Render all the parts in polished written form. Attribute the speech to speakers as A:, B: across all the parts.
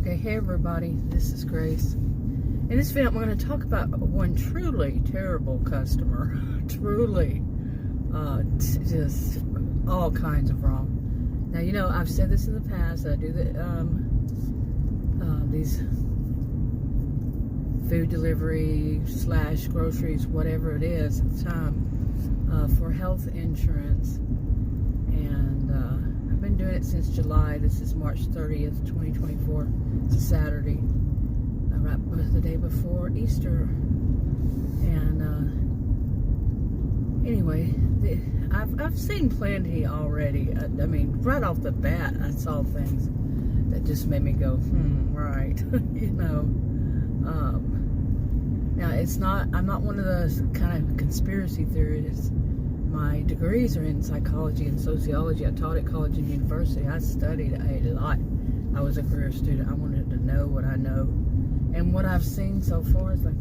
A: Okay, hey everybody, this is Grace. In this video, I'm going to talk about one truly terrible customer. Truly, just all kinds of wrong. Now, you know, I've said this in the past. I do these food delivery / groceries, whatever it is at the time, for health insurance. And I've been doing it since July. This is March 30th, 2024. It's a Saturday, right the day before Easter. And anyway, I've seen plenty already. I mean, right off the bat, I saw things that just made me go, right, you know. Now, I'm not one of those kind of conspiracy theorists. My degrees are in psychology and sociology. I taught at college and university. I studied a lot. I was a career student. I wanted to know what I know. And what I've seen so far is like,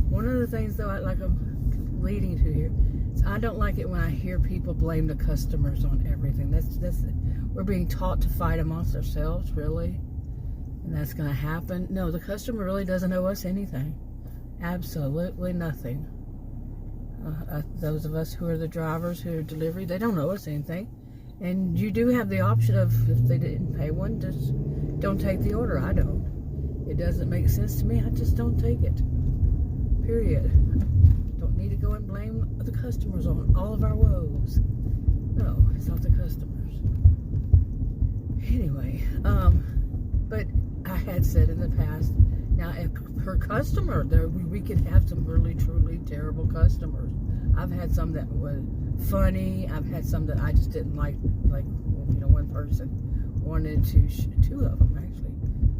A: one of the things, though, I'm leading to here, is I don't like it when I hear people blame the customers on everything. We're being taught to fight amongst ourselves, really. And that's going to happen. No, the customer really doesn't owe us anything. Absolutely nothing. Those of us who are the drivers, who are delivery, they don't owe us anything. And you do have the option of, if they didn't pay one, just don't take the order. I don't. It doesn't make sense to me. I just don't take it. Period. Don't need to go and blame the customers on all of our woes. No, it's not the customers. Anyway, but I had said in the past, now if per customer, we could have some really, truly terrible customers. I've had some that were funny. I've had some that I just didn't like, you know, one person wanted to, two of them actually,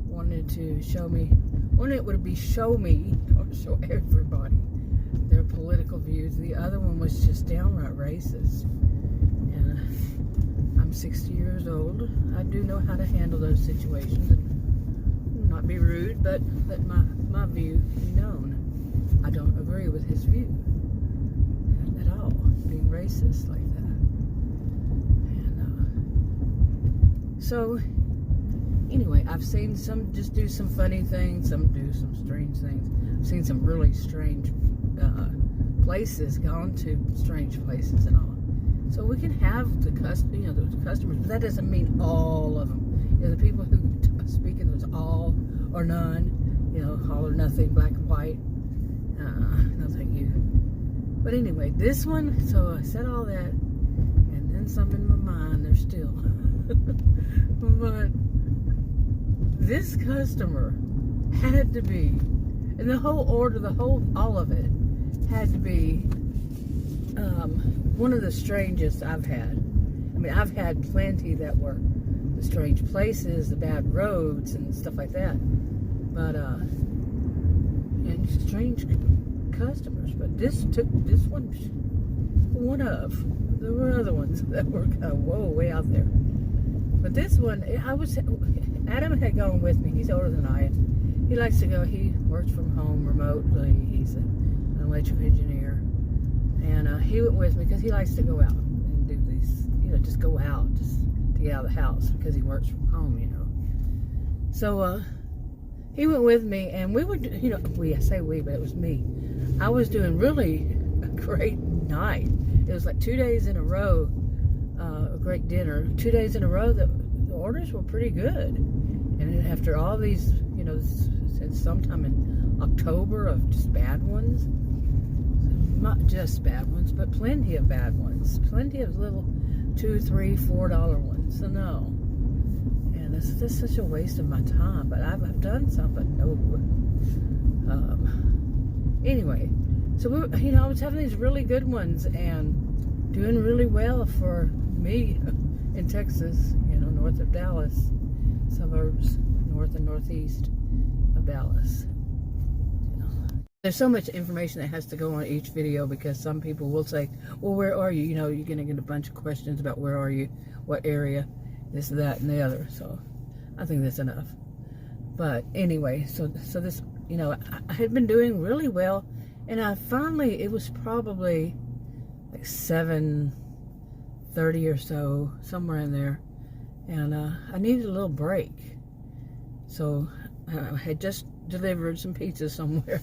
A: wanted to show me, one it would be show me, or show everybody their political views. The other one was just downright racist. And I'm 60 years old. I do know how to handle those situations and not be rude, but let my view be known. I don't agree with his view at all, being racist like that. And so anyway, I've seen some just do some funny things, some do some strange things. I've seen some really strange places, gone to strange places and all. So we can have the customers, but that doesn't mean all of them. You know, the people who speak in those all or none, you know, all or nothing, black and white. No, thank you. But anyway, this one. So I said all that, and then some in my mind. There's still, but this customer had to be, and the whole order, all of it had to be one of the strangest I've had. I mean, I've had plenty that were the strange places, the bad roads, and stuff like that. But and strange customers. But this one of. There were other ones that were kind of way out there. But this one, Adam had gone with me. He's older than I am. He likes to go. He works from home remotely. He's an electrical engineer, and he went with me because he likes to go out and do these. You know, just go out, just to get out of the house because he works from home. You know, so he went with me, and we were. You know, I say we, but it was me. I was doing really a great night. It was like 2 days in a row. A great dinner. 2 days in a row, the orders were pretty good. And after all these, you know, since sometime in October of just bad ones, not just bad ones, but plenty of bad ones, plenty of little $2, $3, $4 ones. So no, and it's just such a waste of my time. But I've done some, but no. Anyway, so I was having these really good ones and doing really well for me in Texas, you know, north of Dallas, suburbs, north and northeast of Dallas. You know. There's so much information that has to go on each video because some people will say, well, where are you? You know, you're going to get a bunch of questions about where are you, what area, this, that, and the other. So I think that's enough. But anyway, so this, you know, I had been doing really well, and I finally, it was probably like 7:30 or so, somewhere in there, and I needed a little break. So I had just delivered some pizza somewhere,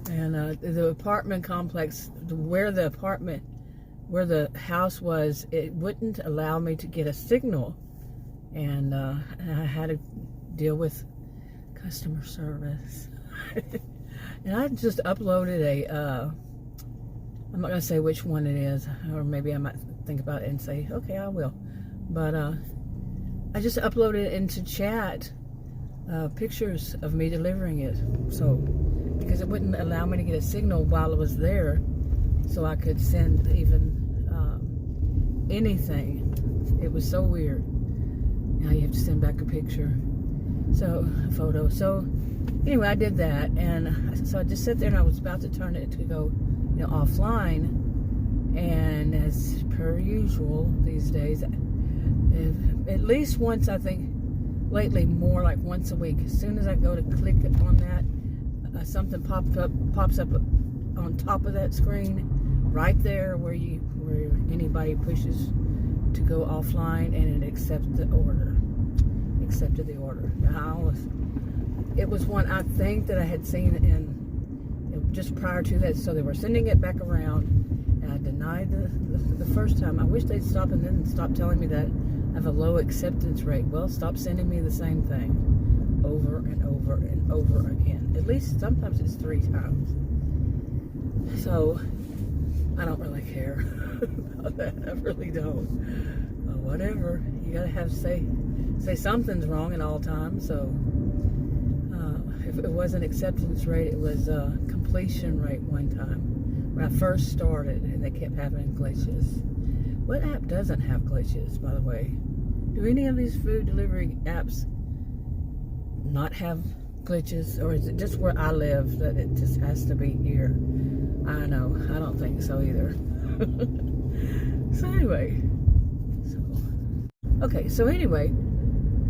A: and the apartment complex, where the house was, it wouldn't allow me to get a signal, and I had to deal with customer service. And I just uploaded I'm not going to say which one it is, or maybe I might think about it and say, okay, I will. But I just uploaded into chat pictures of me delivering it. So, because it wouldn't allow me to get a signal while I was there, so I could send even anything. It was so weird. Now you have to send back a picture. So, a photo. So, anyway, I did that, and so I just sat there, and I was about to turn it to go, offline. And as per usual these days, at least once, I think, lately, more like once a week. As soon as I go to click on that, something pops up on top of that screen, right there where anybody pushes to go offline, and it accepted the order. Now, it was one, I think, that I had seen just prior to that, so they were sending it back around, and I denied the first time. I wish they'd stop and then stop telling me that I have a low acceptance rate. Well, stop sending me the same thing over and over and over again. At least sometimes it's 3 times. So I don't really care about that. I really don't. Whatever. You gotta have say something's wrong at all times. So if it wasn't acceptance rate, it was completion rate one time when I first started, and they kept having glitches. What app doesn't have glitches, by the way? Do any of these food delivery apps not have glitches, or is it just where I live that it just has to be here? I know, I don't think so either. So anyway,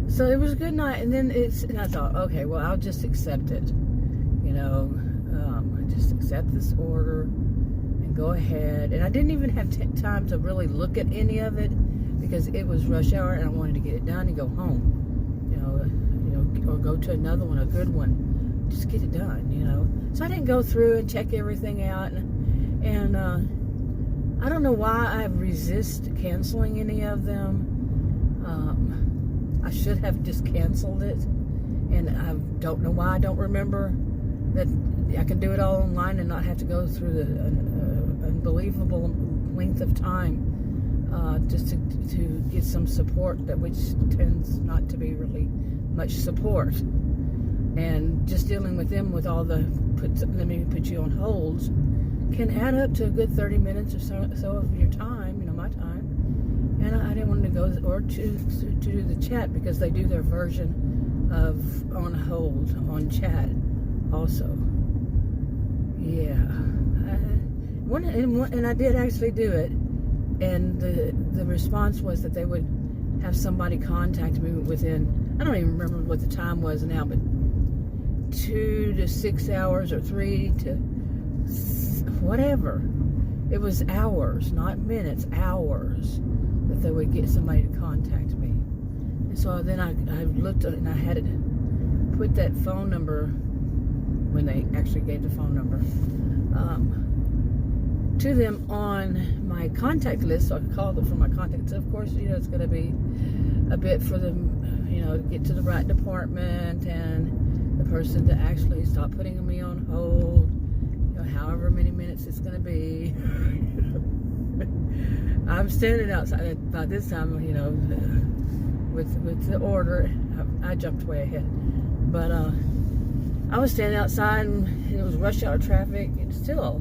A: so it was a good night, and then and I thought, okay, well, I'll just accept it, just accept this order and go ahead. And I didn't even have time to really look at any of it, because it was rush hour, and I wanted to get it done and go home, or go to another one, a good one, just get it done, So I didn't go through and check everything out, and I don't know why I resist canceling any of them. I should have just canceled it, and I don't know why I don't remember that I can do it all online and not have to go through the unbelievable length of time just to get some support, which tends not to be really much support. And just dealing with them with all the let me put you on holds can add up to a good 30 minutes or so of your time, my time. And I didn't want to go or to do the chat, because they do their version of on hold on chat also. Yeah, and I did actually do it, and the response was that they would have somebody contact me within, I don't even remember what the time was now, but 2 to 6 hours or 3 to whatever. It was hours, not minutes, hours, that they would get somebody to contact me. And so then I looked, and I had to put that phone number, when they actually gave the phone number, to them on my contact list, so I called it from my contact. So of course, it's going to be a bit for them, to get to the right department, and the person to actually stop putting me on hold, however many minutes it's going to be. I'm standing outside by this time, with the order. I jumped way ahead, but I was standing outside, and it was rush hour traffic. It's still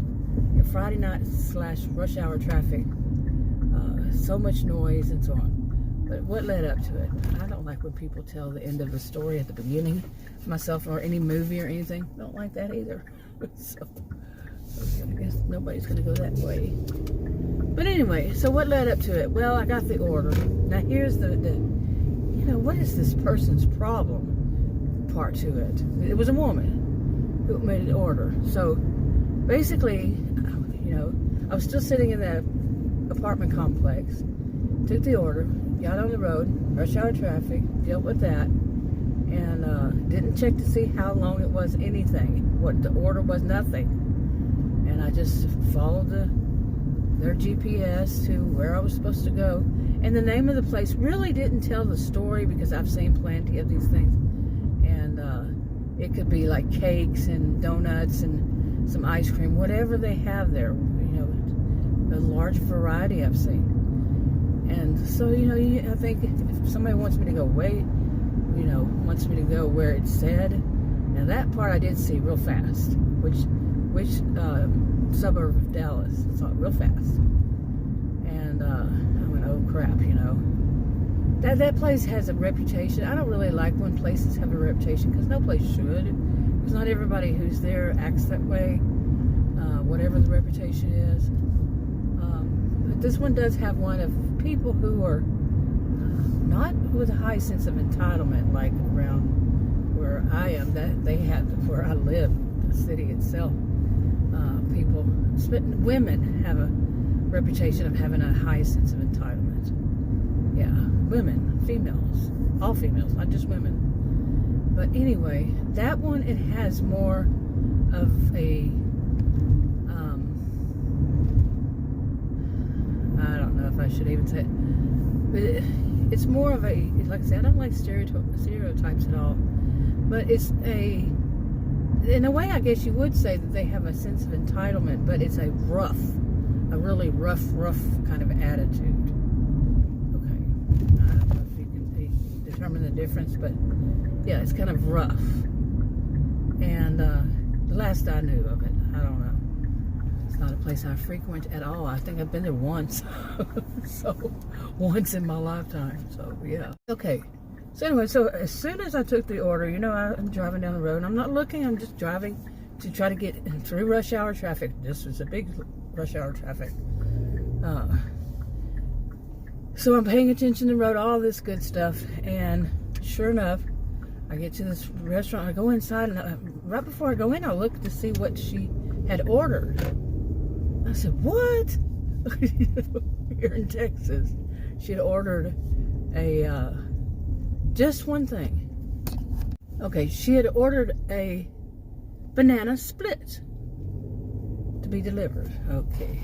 A: Friday night / rush hour traffic. So much noise and so on. But what led up to it? I don't like when people tell the end of the story at the beginning, myself, or any movie or anything. Don't like that either. So I guess nobody's going to go that way. But anyway, so what led up to it? Well, I got the order. Now here's the what is this person's problem part to it? It was a woman who made an order. So basically, I was still sitting in that apartment complex, took the order, got on the road, rush hour traffic, dealt with that, and didn't check to see how long it was, anything. What the order was, nothing. And I just followed their GPS to where I was supposed to go. And the name of the place really didn't tell the story, because I've seen plenty of these things. And it could be like cakes and donuts and some ice cream, whatever they have there. A large variety I've seen. And so, I think if somebody wants me to go wants me to go where it said, now that part I did see real fast, which suburb of Dallas. I saw it real fast. And I went, oh crap, that place has a reputation. I don't really like when places have a reputation, because no place should, because not everybody who's there acts that way, whatever the reputation is. But this one does have one of people who are not with a high sense of entitlement, like around where I am. That they have, where I live, the city itself. Women have a reputation of having a high sense of entitlement. Yeah, women, females, all females, not just women. But anyway, that one, it has more of a, I don't know if I should even say it, but it's more of a, like I said, I don't like stereotypes at all, but it's in a way, I guess you would say that they have a sense of entitlement, but it's a really rough kind of attitude. Okay, I don't know if you can determine the difference, but yeah, it's kind of rough. And the last I knew of it, I don't know. It's not a place I frequent at all. I think I've been there once. So, once in my lifetime. So, yeah. Okay. So anyway, so as soon as I took the order, I'm driving down the road. I'm not looking. I'm just driving to try to get through rush hour traffic. This was a big rush hour traffic. So I'm paying attention to the road, all this good stuff. And sure enough, I get to this restaurant. I go inside, and right before I go in, I look to see what she had ordered. I said, what? Here in Texas, she had ordered a... just one thing. Okay, she had ordered a banana split to be delivered. Okay,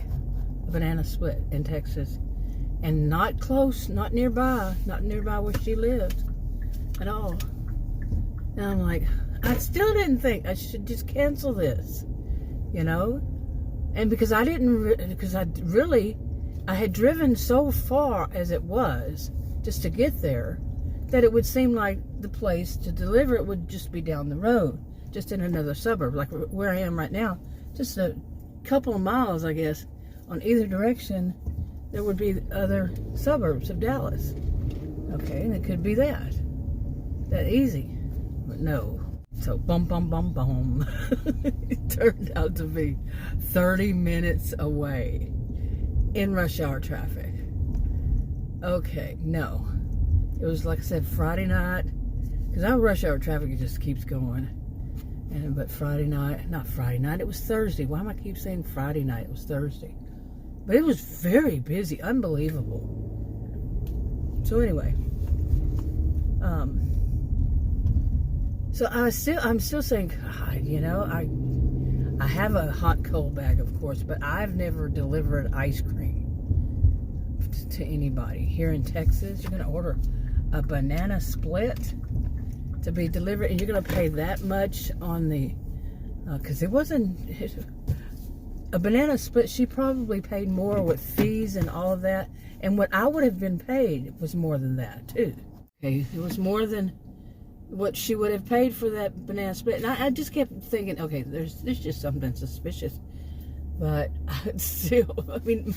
A: a banana split in Texas, and not close, not nearby where she lived at all. And I'm like, I still didn't think I should just cancel this, and because I had driven so far as it was just to get there, that it would seem like the place to deliver it would just be down the road, just in another suburb, like where I am right now. Just a couple of miles, I guess, on either direction, there would be other suburbs of Dallas. Okay, and it could be that easy. But no. So, bum, bum, bum, bum. It turned out to be 30 minutes away in rush hour traffic. Okay, no. It was, like I said, Friday night, because our rush hour traffic just keeps going. But Friday night, not Friday night, it was Thursday. Why am I keep saying Friday night? It was Thursday. But it was very busy, unbelievable. So anyway, so I'm still saying, God, I have a hot cold bag, of course, but I've never delivered ice cream to anybody. Here in Texas, you're going to order a banana split to be delivered, and you're going to pay that much on the, because it wasn't, a banana split, she probably paid more with fees and all of that, and what I would have been paid was more than that, too. Okay, it was more than what she would have paid for that banana split, and I just kept thinking, okay, there's just something suspicious, but still, I mean,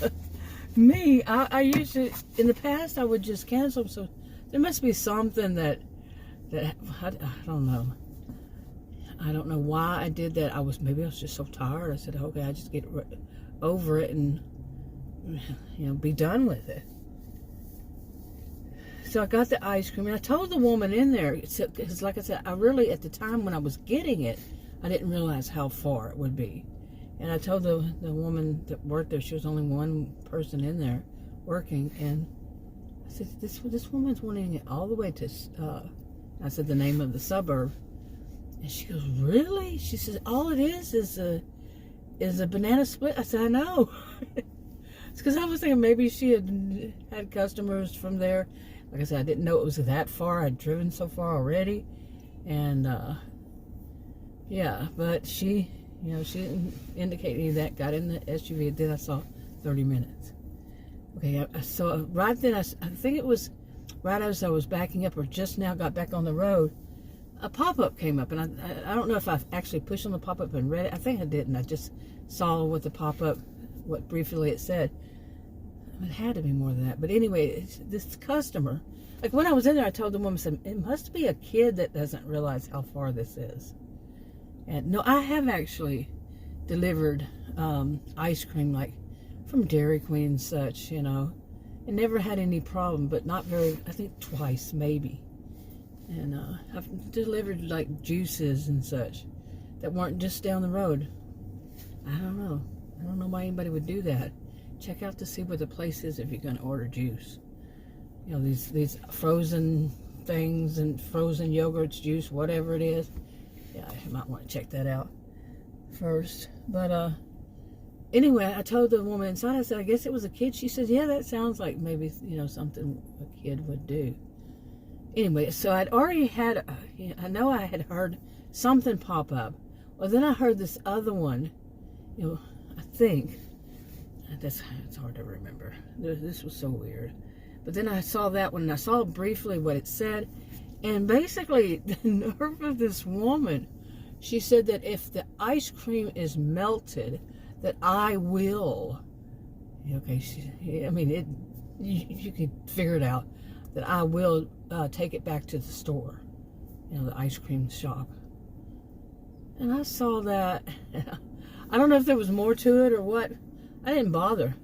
A: me, I usually, in the past, I would just cancel, so there must be something that I don't know. I don't know why I did that. Maybe I was just so tired. I said, okay, I just get over it and, be done with it. So I got the ice cream, and I told the woman in there, because like I said, I really, at the time when I was getting it, I didn't realize how far it would be. And I told the woman that worked there, she was only one person in there working, and I said, this woman's wanting it all the way to I said the name of the suburb. And she goes, really? She says, all it is a banana split. I said, I know. It's because I was thinking maybe she had customers from there. Like I said, I didn't know it was that far. I'd driven so far already. And, yeah, but she, she didn't indicate any of that. Got in the SUV, then I saw 30 minutes. Okay, so right then, I think it was right as I was backing up or just now got back on the road, a pop-up came up. And I don't know if I actually pushed on the pop-up and read it. I think I didn't. I just saw what the pop-up, what briefly it said. It had to be more than that. But anyway, this customer, like when I was in there, I told the woman, I said, it must be a kid that doesn't realize how far this is. And no, I have actually delivered ice cream, like from Dairy Queen and such, and never had any problem, but not very, I think twice maybe. And I've delivered like juices and such that weren't just down the road. I don't know why anybody would do that. Check out to see where the place is if you're going to order juice. These frozen things and frozen yogurts, juice, whatever it is. Yeah, you might want to check that out first. But anyway, I told the woman inside, I said, I guess it was a kid. She said, yeah, that sounds like maybe, something a kid would do. Anyway, so I'd already had, I know I had heard something pop up. Well, then I heard this other one, I think. It's hard to remember. This was so weird. But then I saw that one, and I saw briefly what it said. And basically, the nerve of this woman, she said that if the ice cream is melted, that I will. Okay, you can figure it out. That I will take it back to the store, the ice cream shop. And I saw that. I don't know if there was more to it or what. I didn't bother.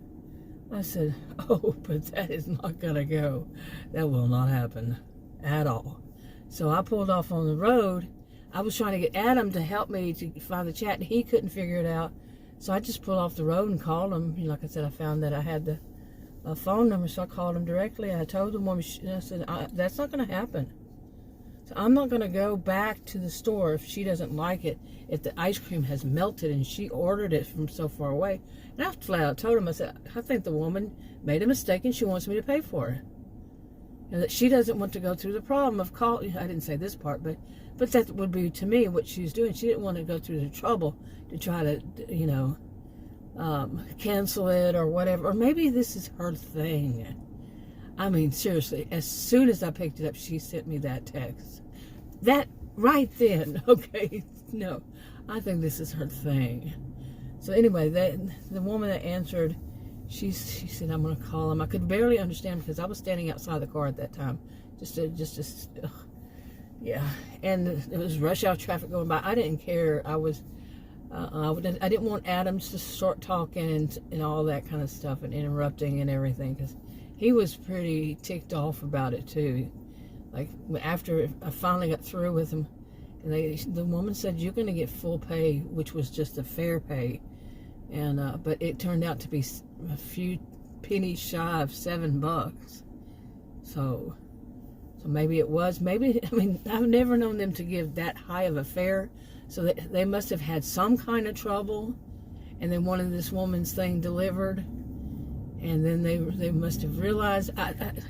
A: I said, oh, but that is not going to go. That will not happen at all. So I pulled off on the road. I was trying to get Adam to help me to find the chat, and he couldn't figure it out. So I just pulled off the road and called him. Like I said, I found that I had the phone number, so I called him directly. I told the woman, I said, that's not going to happen. So I'm not going to go back to the store if she doesn't like it, if the ice cream has melted and she ordered it from so far away. And I flat out told him, I said, I think the woman made a mistake and she wants me to pay for it. And that she doesn't want to go through the problem of calling. I didn't say this part, but that would be to me what she's doing. She didn't want to go through the trouble to try to, cancel it or whatever. Or maybe this is her thing. I mean, seriously, as soon as I picked it up, she sent me that text. That right then, okay, no, I think this is her thing. So anyway, the woman that answered, she said, I'm going to call him. I could barely understand because I was standing outside the car at that time. Yeah. And it was rush hour traffic going by. I didn't care. I didn't want Adams to start talking and all that kind of stuff and interrupting and everything because he was pretty ticked off about it too. Like after I finally got through with him, and the woman said, you're going to get full pay, which was just a fair pay. And but it turned out to be a few pennies shy of $7. So maybe it was. I've never known them to give that high of a fare. So they must have had some kind of trouble, and they wanted this woman's thing delivered. And then they must have realized,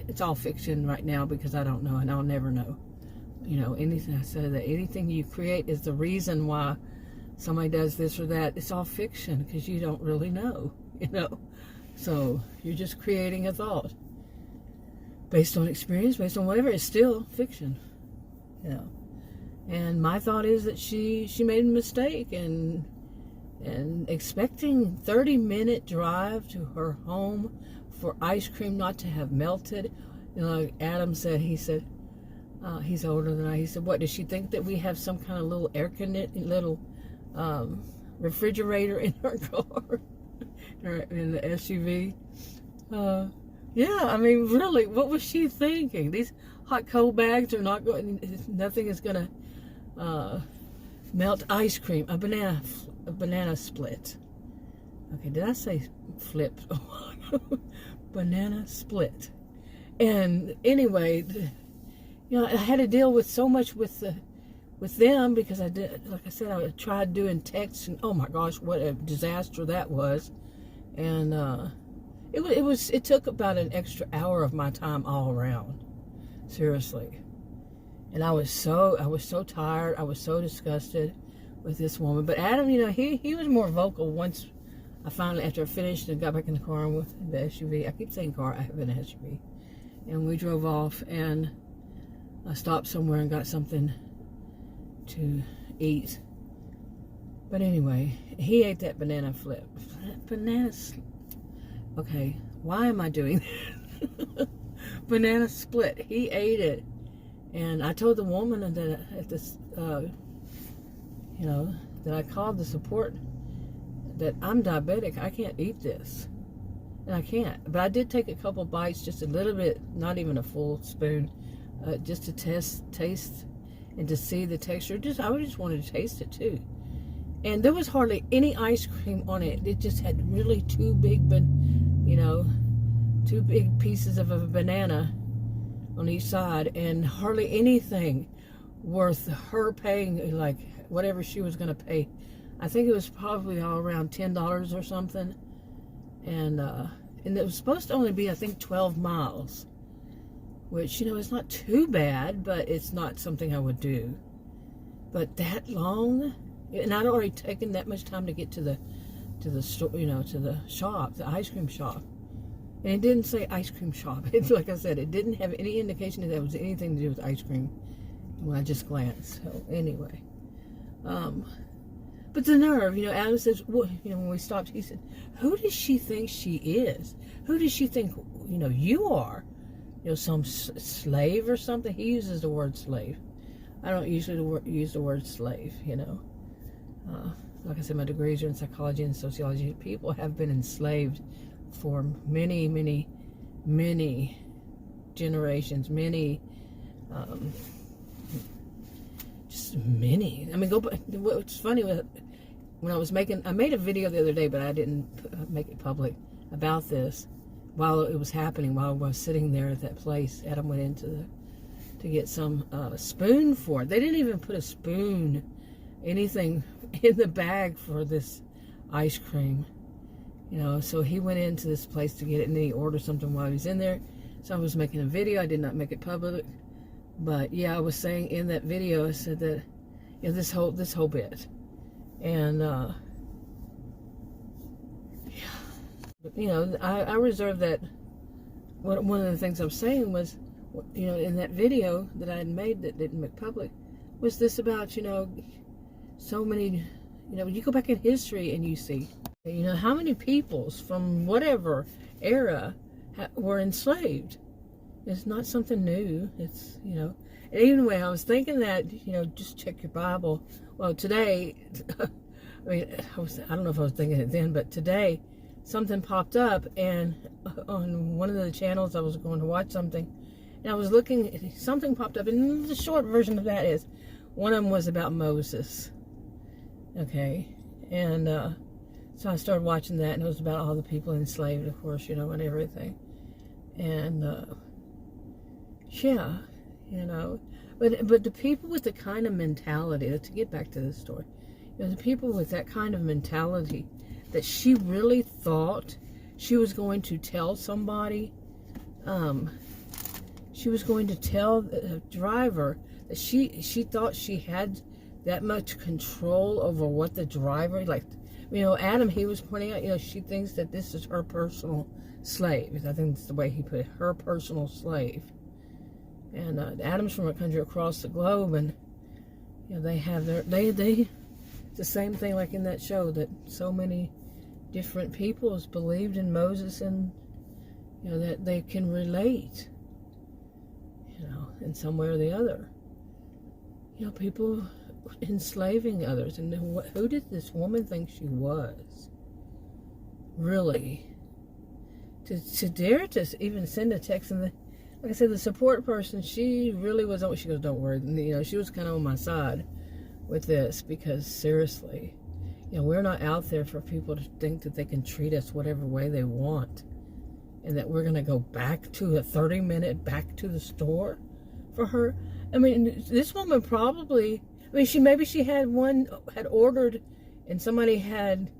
A: it's all fiction right now because I don't know, and I'll never know. Anything I said, that anything you create is the reason why somebody does this or that. It's all fiction because you don't really know, So you're just creating a thought based on experience, based on whatever. It's still fiction, And my thought is that she made a mistake and expecting 30-minute drive to her home for ice cream not to have melted. Like Adam said, he said, he's older than I. He said, what, does she think that we have some kind of little refrigerator in our car, in the SUV? Yeah, really, what was she thinking? These hot cold bags are not going, nothing is going to melt ice cream. A banana split. Okay, did I say flip? Banana split. And anyway, you know, I had to deal with so much with them because I did, like I said, I tried doing texts, and oh my gosh, what a disaster that was. And it took about an extra hour of my time all around, seriously. And I was so tired. I was so disgusted with this woman. But Adam, you know, he was more vocal once I finally, after I finished and got back in the car with the SUV. I keep saying car, I have an SUV. And we drove off, and I stopped somewhere and got something to eat. But anyway, he ate that banana flip. Okay, why am I doing that? Banana split. He ate it. And I told the woman that at this, you know, that I called the support, that I'm diabetic. I can't eat this. And I can't. But I did take a couple bites, just a little bit, not even a full spoon, just to taste and to see the texture. I just wanted to taste it too. And there was hardly any ice cream on it. It just had really two big pieces of a banana on each side, and hardly anything worth her paying, like whatever she was going to pay. I think it was probably all around $10 or something. And it was supposed to only be, I think, 12 miles, which, you know, is not too bad, but it's not something I would do. But that long, and I'd already taken that much time to get to the store, you know, to the shop, the ice cream shop. And it didn't say ice cream shop. It's like I said, it didn't have any indication that there was anything to do with ice cream when I just glanced. So anyway, but the nerve, you know, Adam says, well, you know, when we stopped, he said, who does she think she is? Who does she think, you know, you are? You know, some slave or something? He uses the word slave. I don't usually use the word slave, you know. Like I said, my degrees are in psychology and sociology. People have been enslaved for many, many, many generations, just many. I mean, what's funny, when I made a video the other day, but I didn't make it public about this while it was happening, while I was sitting there at that place. Adam went into to get some spoon for it. They didn't even put a spoon, anything in the bag for this ice cream. You know, so he went into this place to get it, and then he ordered something while he was in there. So I was making a video. I did not make it public. But yeah, I was saying in that video, I said that, you know, this whole bit. And, yeah. You know, I reserved that. One of the things I was saying was, you know, in that video that I had made that didn't make public, was this about, you know, so many, you know, you go back in history and you see, you know, how many peoples from whatever era were enslaved. It's not something new. It's, you know, and anyway, I was thinking that, you know, just check your Bible. Well, today, I mean, I don't know if I was thinking it then, but today something popped up, and on one of the channels I was going to watch something, and I was looking, something popped up, and the short version of that is, one of them was about Moses. Okay, and so I started watching that, and it was about all the people enslaved, of course, you know, and everything. And yeah, you know, but the people with the kind of mentality, to get back to this story, you know, the people with that kind of mentality, that she really thought she was going to tell somebody, she was going to tell the driver that she thought she had that much control over what the driver, like, you know, Adam, he was pointing out, you know, she thinks that this is her personal slave. I think that's the way he put it, her personal slave. And Adam's from a country across the globe, and, you know, they have their, it's the same thing like in that show, that so many different peoples believed in Moses, and, you know, that they can relate, you know, in some way or the other. You know, people enslaving others, and who did this woman think she was? Really? To dare to even send a text, and like I said, the support person, she really was on, she goes, don't worry, you know, she was kind of on my side with this, because seriously, you know, we're not out there for people to think that they can treat us whatever way they want, and that we're going to go back to a 30-minute back to the store for her. I mean, this woman probably, I mean, maybe she had ordered and somebody had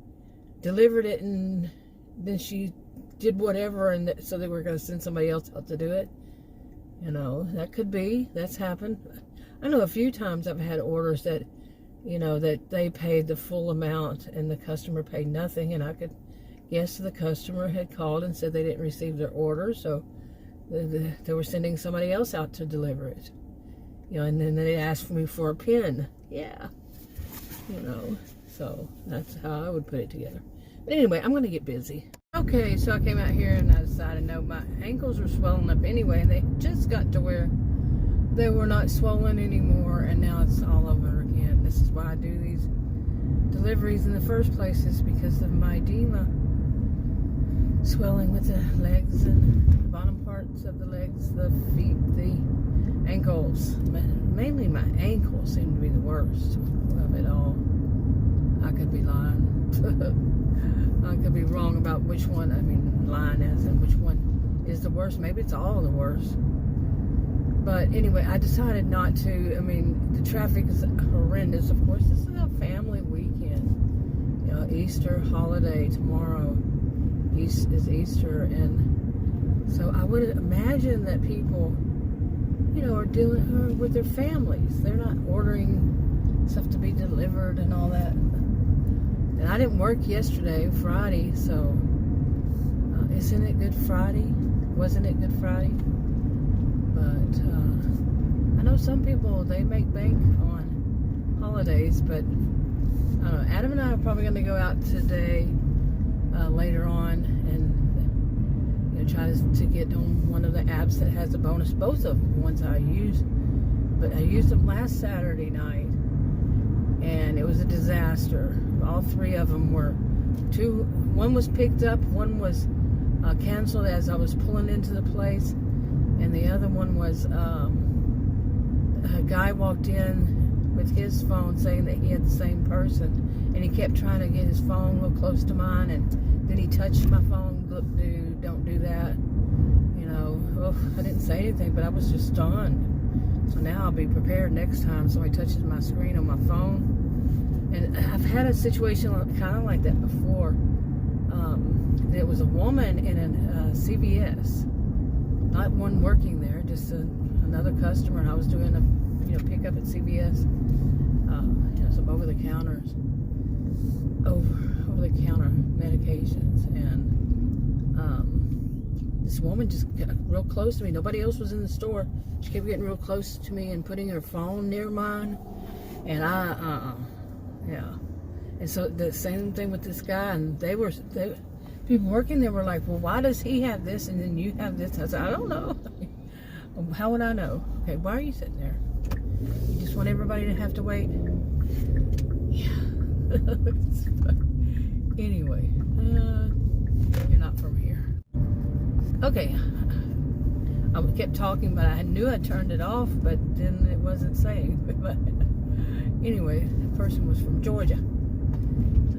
A: delivered it, and then she did whatever, and so they were going to send somebody else out to do it. You know, that could be. That's happened. I know a few times I've had orders that, you know, that they paid the full amount and the customer paid nothing, and I could guess the customer had called and said they didn't receive their order, so they were sending somebody else out to deliver it. You know, and then they asked me for a pin. Yeah. You know, so that's how I would put it together. But anyway, I'm going to get busy. Okay, so I came out here and I decided, no, my ankles were swelling up anyway, and they just got to where they were not swollen anymore, and now it's all over again. This is why I do these deliveries in the first place, is because of my edema. Swelling with the legs and the bottom parts of the legs, the feet, the ankles. Mainly my ankles seem to be the worst of it all. I could be lying. I could be wrong about which one, I mean, lying as in which one is the worst. Maybe it's all the worst. But anyway, I decided not to. I mean, the traffic is horrendous. Of course, this is a family weekend. You know, Easter holiday tomorrow. Is Easter, and so I would imagine that people, you know, are dealing with their families. They're not ordering stuff to be delivered and all that. And I didn't work yesterday, Friday, so isn't it Good Friday? Wasn't it Good Friday? But I know some people, they make bank on holidays, but I don't know. Adam and I are probably going to go out today. Later on, and you know, try to get on one of the apps that has a bonus. Both of the ones I use, but I used them last Saturday night, and it was a disaster. All three of them were one was picked up, one was canceled as I was pulling into the place, and the other one was a guy walked in with his phone saying that he had the same person, and he kept trying to get his phone real close to mine, and then he touched my phone. Look, dude, don't do that. You know, I didn't say anything, but I was just stunned. So now I'll be prepared next time somebody touches my screen on my phone. And I've had a situation kind of like that before. It was a woman in a CVS, not one working there, just another customer, and I was doing a pickup at CVS. Some over-the-counter medications, and this woman just got real close to me. Nobody else was in the store. She kept getting real close to me and putting her phone near mine, and yeah. And so the same thing with this guy, and people working there were like, well, why does he have this and then you have this? I said, I don't know. How would I know? Okay, why are you sitting there? You just want everybody to have to wait? Yeah. Anyway, you're not from here. Okay. I kept talking, but I knew I turned it off, but then it wasn't saying. But anyway, the person was from Georgia.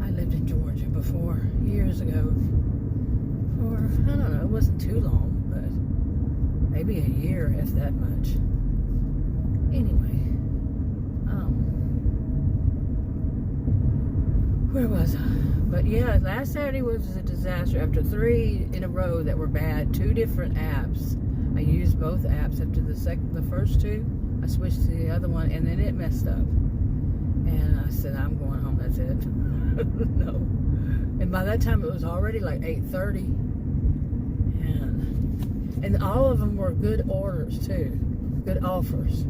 A: I lived in Georgia before, years ago. Or, I don't know, it wasn't too long, but maybe a year, if that much. Anyway, where was I? But yeah, last Saturday was a disaster. After 3 in a row that were bad, 2 different apps. I used both apps. After the first 2, I switched to the other one, and then it messed up. And I said, I'm going home. That's it. No. And by that time, it was already like 8:30, and all of them were good orders too, good offers.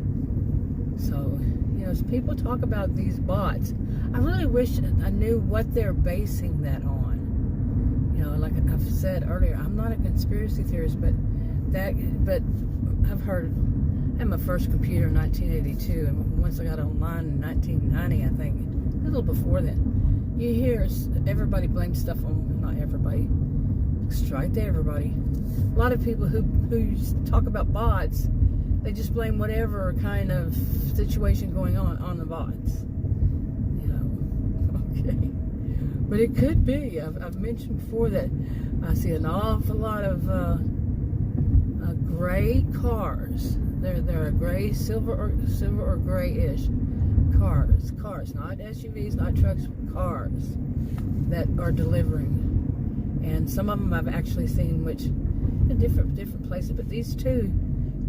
A: So, you know, as people talk about these bots, I really wish I knew what they're basing that on. You know, like I've said earlier, I'm not a conspiracy theorist, but I've heard. I had my first computer in 1982, and once I got online in 1990, I think, a little before then, you hear everybody blame stuff on, not everybody, strike to everybody. A lot of people who talk about bots, they just blame whatever kind of situation going on the bots. You know, okay. But it could be. I've mentioned before that I see an awful lot of gray cars They're a gray, silver or grayish cars, not SUVs, not trucks, cars that are delivering. And some of them I've actually seen, which in different places. But these two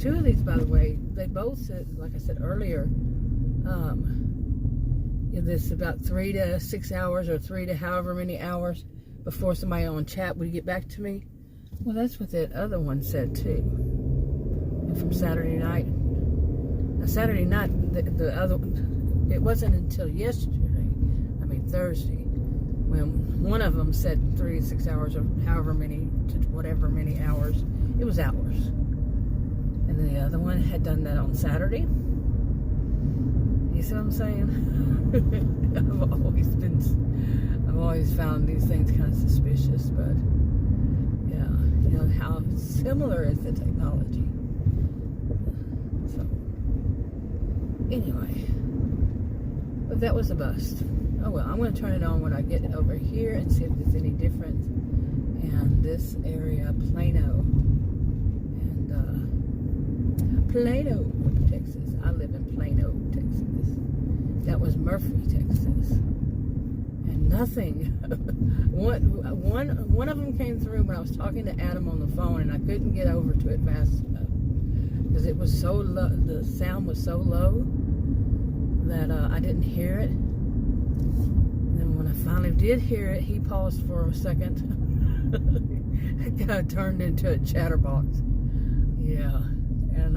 A: of these, by the way, they both said, like I said earlier, this about 3 to 6 hours or 3 to however many hours before somebody on chat would get back to me. Well, that's what that other one said too. And from Saturday night. Now, Saturday night, the other, it wasn't until Thursday, when one of them said 3 to 6 hours or however many to whatever many hours. It was hours. And then the other one had done that on Saturday. You see what I'm saying? I've always found these things kind of suspicious, but yeah, you know how similar is the technology. So anyway, but that was a bust. Oh well, I'm going to turn it on when I get over here and see if there's any difference in this area, Plano, Texas. I live in Plano, Texas. That was Murphy, Texas. And nothing. One of them came through when I was talking to Adam on the phone, and I couldn't get over to it fast enough because it was so low. The sound was so low that I didn't hear it. And then when I finally did hear it, he paused for a second. It kind of turned into a chatterbox. Yeah, and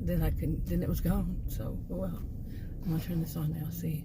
A: then I couldn't. Then it was gone. So, oh well. I'm gonna turn this on now. See.